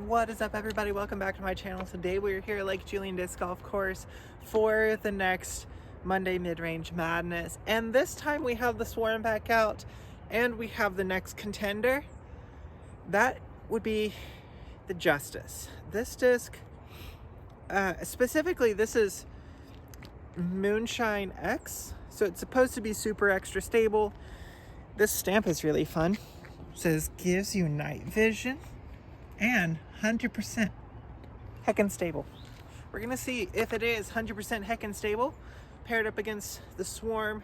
What is up, everybody? Welcome back to my channel. Today we're here at Lake Julian Disc Golf Course for the next Monday Mid-Range Madness, and this time we have the Swarm back out and we have the next contender. That would be the Justice. This disc, specifically this is Moonshine X, so it's supposed to be super extra stable. This stamp is really fun. It says gives you night vision and 100% heckin' stable. We're gonna see if it is 100% heckin' stable paired up against the Swarm.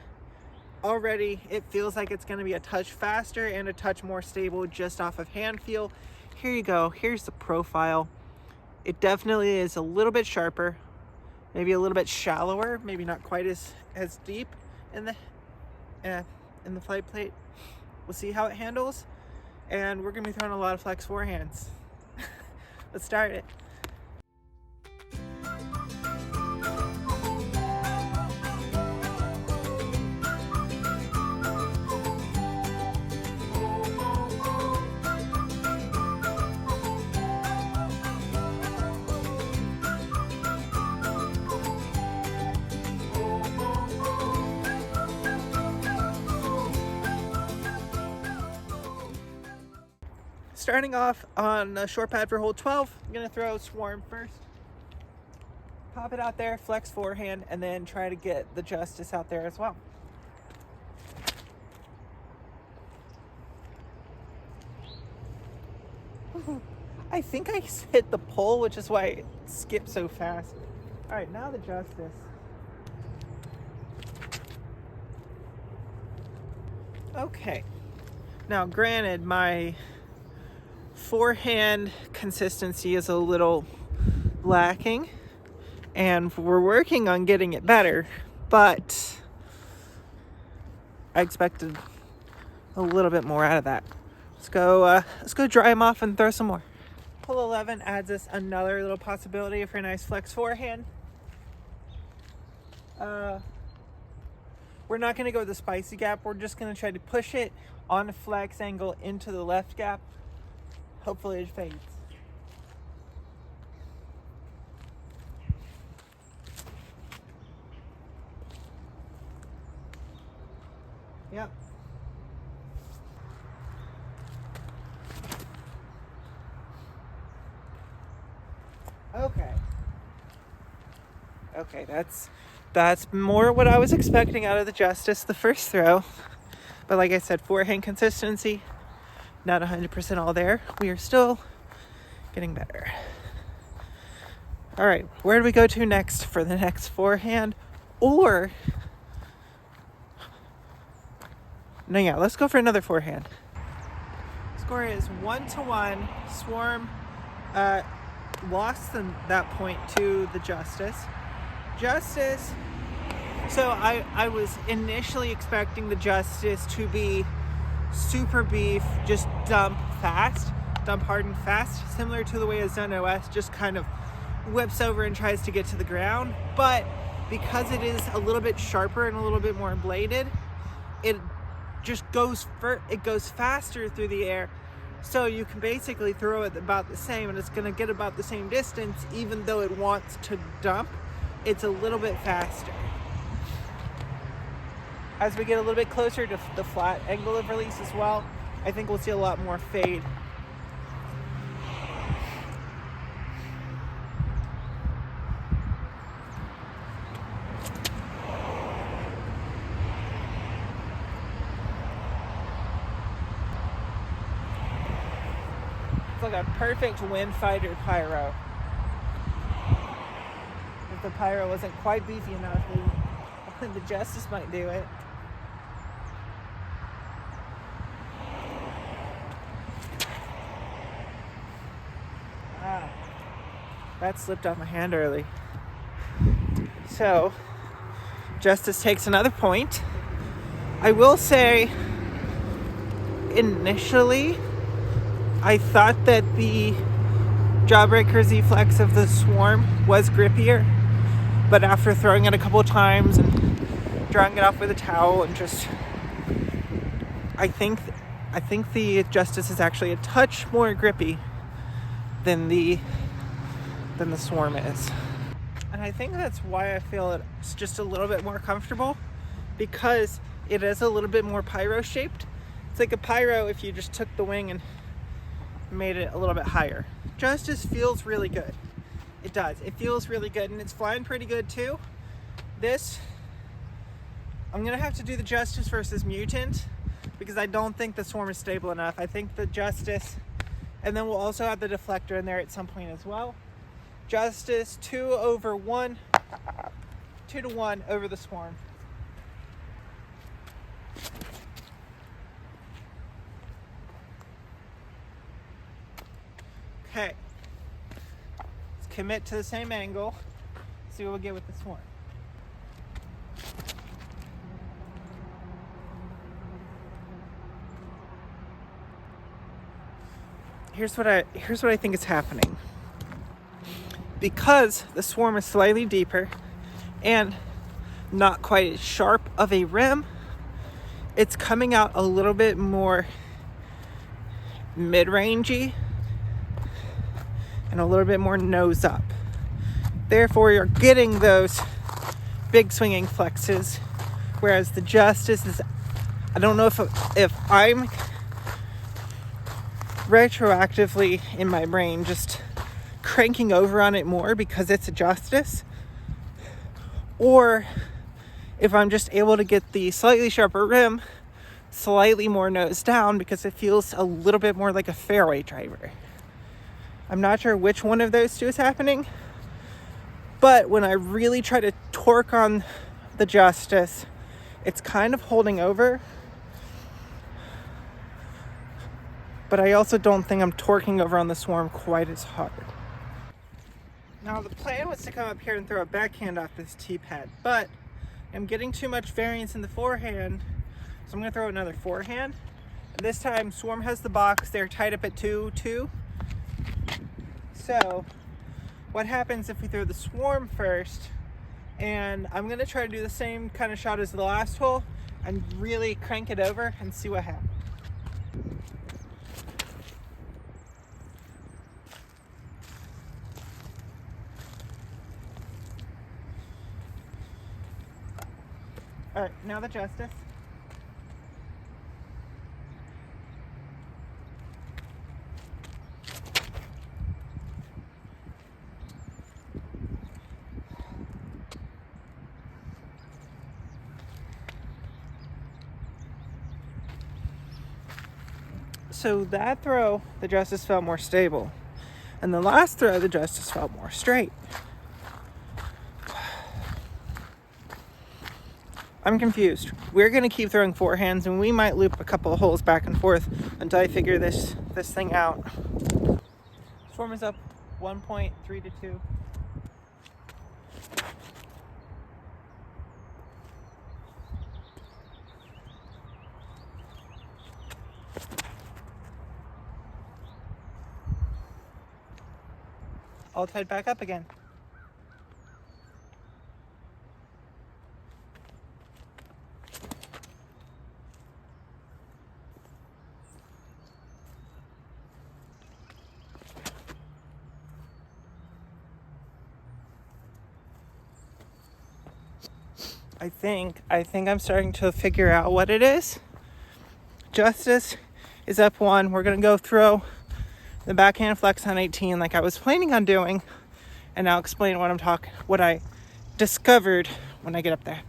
Already it feels like it's gonna be a touch faster and a touch more stable just off of hand feel. Here you go, here's the profile. It definitely is a little bit sharper, maybe a little bit shallower, maybe not quite as deep in the flight plate. We'll see how it handles, and we're gonna be throwing a lot of flex forehands. Let's start it. Starting off on a short pad for hole 12, I'm gonna throw Swarm first. Pop it out there, flex forehand, and then try to get the Justice out there as well. I think I hit the pole, which is why it skipped so fast. All right, now the Justice. Okay. Now, granted, my forehand consistency is a little lacking and we're working on getting it better, but I expected a little bit more out of that. Let's go dry them off and throw some more. Hole 11 adds us another little possibility for a nice flex forehand. We're not going to go with the spicy gap. We're just going to try to push it on a flex angle into the left gap. Hopefully it fades. Yep. Okay, that's more what I was expecting out of the Justice the first throw. But like I said, forehand consistency, not 100% all there. We are still getting better. All right, where do we go to next for the next forehand? Or, no, yeah, let's go for another forehand. Score is 1-1. Swarm lost that point to the Justice. So I was initially expecting the Justice to be super beef, just dump hard and fast, similar to the way a Zone OS just kind of whips over and tries to get to the ground. But because it is a little bit sharper and a little bit more bladed, it just goes faster through the air. So you can basically throw it about the same, and it's going to get about the same distance, even though it wants to dump. It's a little bit faster. As we get a little bit closer to the flat angle of release as well, I think we'll see a lot more fade. It's like a perfect wind fighter pyro. If the pyro wasn't quite beefy enough, the Justice might do it. That slipped off my hand early. So, Justice takes another point. I will say, initially, I thought that the Jawbreaker Z-Flex of the Swarm was grippier, but after throwing it a couple of times and drying it off with a towel and just, I think the Justice is actually a touch more grippy than the Swarm is. And I think that's why I feel it's just a little bit more comfortable, because it is a little bit more pyro shaped. It's like a pyro if you just took the wing and made it a little bit higher. Justice feels really good. It does. It feels really good, and it's flying pretty good too. This, I'm gonna have to do the Justice versus Mutant, because I don't think the Swarm is stable enough. I think the Justice, and then we'll also have the deflector in there at some point as well. Justice 2-1 over the Swarm. Okay, let's commit to the same angle, see what we get with the Swarm. Here's what I think is happening. Because the Swarm is slightly deeper and not quite as sharp of a rim, it's coming out a little bit more mid-rangey and a little bit more nose up. Therefore, you're getting those big swinging flexes, whereas the Justice is, I don't know if I'm retroactively in my brain just cranking over on it more because it's a Justice, or if I'm just able to get the slightly sharper rim slightly more nose down because it feels a little bit more like a fairway driver. I'm not sure which one of those two is happening, but when I really try to torque on the Justice, it's kind of holding over. But I also don't think I'm torquing over on the Swarm quite as hard. Now the plan was to come up here and throw a backhand off this tee pad, but I'm getting too much variance in the forehand, so I'm going to throw another forehand. And this time Swarm has the box, they're tied up at 2-2. So what happens if we throw the Swarm first, and I'm going to try to do the same kind of shot as the last hole and really crank it over and see what happens. All right, now the Justice. So that throw, the Justice felt more stable. And the last throw, the Justice felt more straight. I'm confused. We're gonna keep throwing forehands, and we might loop a couple of holes back and forth until I figure this thing out. Swarm is up 1.3-2. All tied back up again. I think I'm starting to figure out what it is. Justice is up 1. We're gonna go throw the backhand flex on 18 like I was planning on doing, and I'll explain what I discovered when I get up there.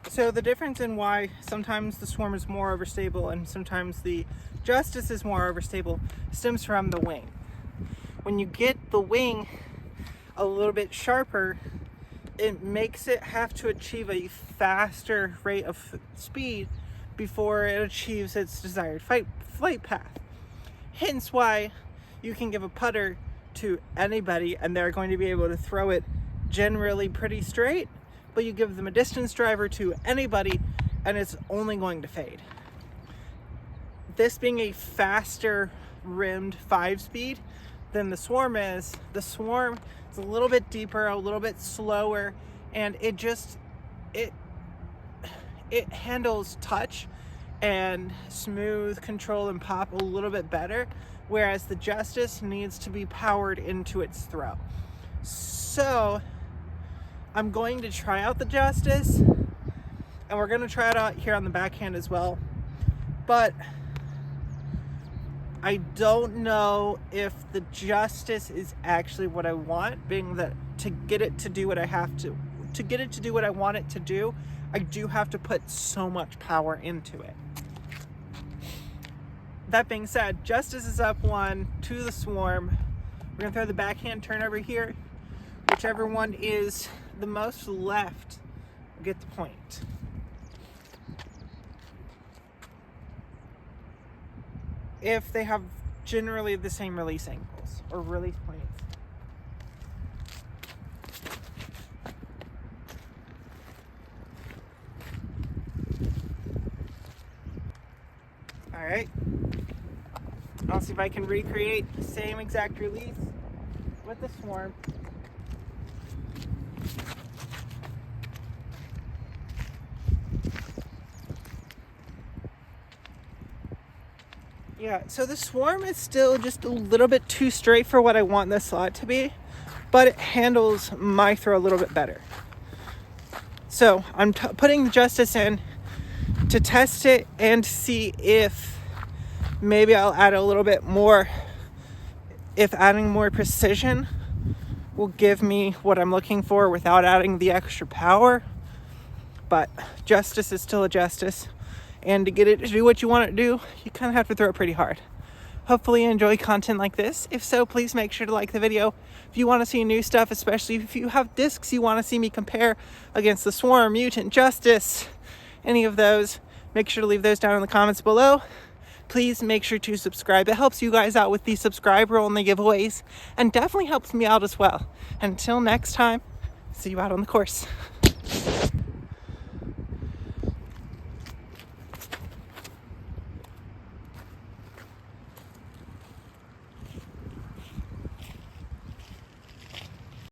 So the difference in why sometimes the Swarm is more overstable and sometimes the Justice is more overstable stems from the wing. When you get the wing a little bit sharper, it makes it have to achieve a faster rate of speed before it achieves its desired flight path. Hence why you can give a putter to anybody and they're going to be able to throw it generally pretty straight, but you give them a distance driver to anybody and it's only going to fade. This being a faster rimmed 5-speed than the Swarm is, the Swarm is a little bit deeper, a little bit slower, and it handles touch and smooth control and pop a little bit better whereas the Justice needs to be powered into its throw. So I'm going to try out the Justice, and we're going to try it out here on the backhand as well. But I don't know if the Justice is actually what I want, being that to get it to do what I want it to do, I do have to put so much power into it. That being said, Justice is up 1 to the Swarm. We're gonna throw the backhand turn over here. Whichever one is the most left will get the point. If they have generally the same release angles or release points. All right, I'll see if I can recreate the same exact release with the Swarm. Yeah, so the Swarm is still just a little bit too straight for what I want this slot to be, but it handles my throw a little bit better. So I'm putting the Justice in to test it and see if maybe I'll add a little bit more, if adding more precision will give me what I'm looking for without adding the extra power. But Justice is still a Justice. And to get it to do what you want it to do, you kind of have to throw it pretty hard. Hopefully you enjoy content like this. If so, please make sure to like the video. If you want to see new stuff, especially if you have discs you want to see me compare against the Swarm, Mutant, Justice, any of those, make sure to leave those down in the comments below. Please make sure to subscribe. It helps you guys out with the subscriber-only giveaways and definitely helps me out as well. Until next time, see you out on the course.